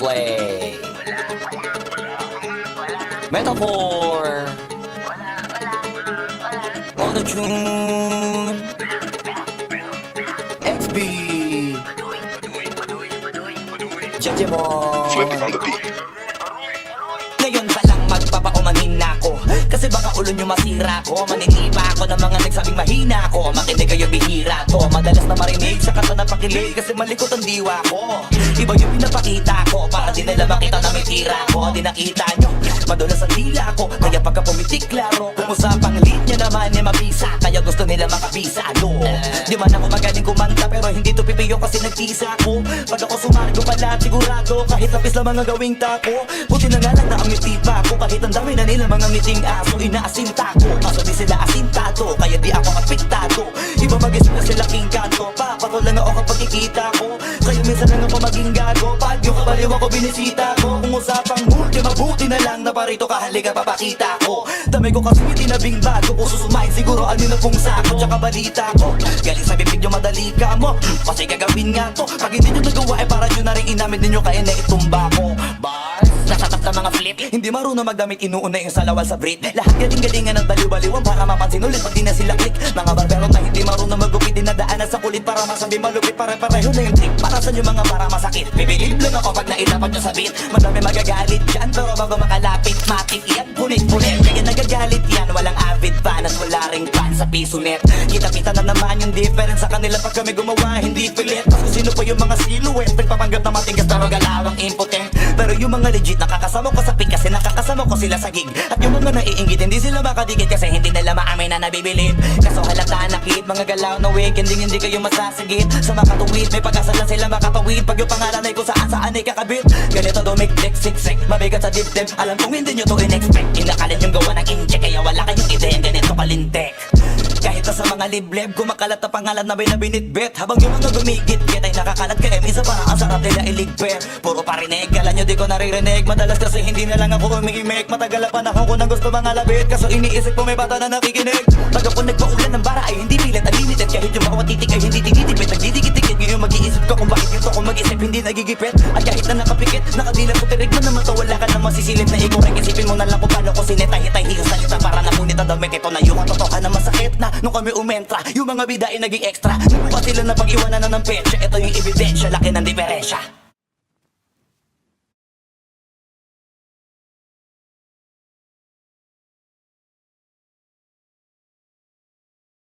wordplay, metaphor, auto-tune, XB, Jejemon. Flip it on the beat. Ngayon pa lang magpapaumanhin na ako, kasi baka ulo nyo masira ko. Maninipa ako ng mga nagsabing mahina ko. Makinig kayo bihira ko, madalas na marinig sa kanta na pakilig, kasi malikot ang diwa ko. Iba yung pinapakita ko, para di nila makita na may tira ko. Di nakita nyo, madulas ang dila ko, kaya pagka pumitik klaro. Kung usapang lead niya naman ay mabisa, kaya gusto nila makabisa. Di man ako magaling kumanta, pero hindi to pipiyo kasi nagtisa ko. Pag ako sumari ko pala sigurado, kahit lapis lang mga gawing tako. Buti na nga lang na ang ngiti pa ko, kahit ang dami na nila mga ngiting aso. Inaasinta ko, kaso di sila asintado, kaya di ako apektado. Iba mag-isip na sila king kanto, papato lang ako kapag kikita ko. Kaya minsan lang ako maging gago, pag yung kabaliw ako binisita ko. Kung usapang multi, mabuti na lang na parito kahalika papakita ko. Dami ko kasi itinabing bago, kung susumayin siguro ano na pong sako. Tsaka balita ko, galing sa bibig nyo madali ka mo, kasi gagawin nga to. Pag hindi nyo nagawa ay para nyo na rin inamin ninyo, kaya na itumba ko. Bars, nasatap na mga flip, hindi marunong magdamit, inuuna yung salawal sa Brit. Lahat galing-galingan ng baliw-baliwan para mapansin ulit pag di na sila click. Mga barbero na hindi marunong magupit, dinadaanan sa kulit para masabi malupit. Pare-pareho na yung trick, para sa nyo mga para masakit. Bibilib lang ako pag naitapat nyo sa beat. Madami magagalit dyan, pero bago makalapit matik yan, punit-punit. Kaya nagagalit yan, walang avid fan at wala ring fan sa piso net. Kita-kita na naman yung difference sa kanila pag kami gumawa, hindi pilit. Mas kung sino pa yung mga silhouette, nagpapanggap na matigas pero galawang impotent. Pero yung mga legit nakakasama ko sa pick, kasi nakakasama ko sila sa gig. At yung mga naiinggit, hindi sila makadikit, kasi hindi nila maamin na nabibilib. Kaso halata nakit, mga galaw na weak, hindi kayo masasagit. Sa makatuwid, may pag-asa lang sila makatawid. Pag yung pangalan ay kung saan ay kakabit. Ganito dumikdik, siksik, mabigat sa dibdib. Alam kong hindi nyo to in-expect, inakalit yung gawa ng inject, kaya wala kayong ideya, ganito kalintek. Kahit na sa mga libleb, kumakalat na pangalan na binabinitbit. Habang yung mga gumigit-git ay nakakalat ka isa parang ang sarap nila iligpit. Puro parinig, kala nyo di ko naririnig. Madalas kasi hindi na lang ako umiimik. Matagal na panahon ko nang gusto mga labit, kaso iniisip ko may bata na nakikinig. Pag ako nagpaulan ng bara ay hindi pilit, unlimited. Kahit yung bawat titik ay hindi tinitipid, nagdidikit-dikit. Ngayon mag-iisip ko kung bakit yung to kung mag-isip hindi nagigipit. At kahit na nakapikit, nakadilat ko tirig mo naman to, wala ka na masisilip na ikaw rin. Isipin mo na lang kung paano ko sinetay-hitay hiyos salita para napunit ang damit. Ito na yung katotohan na masakit na nung kami umentra, yung mga bida ay naging extra. Nabuka sila na pag-iwanan na ng petsa, ito yung ebidensya, laki ng diferensya.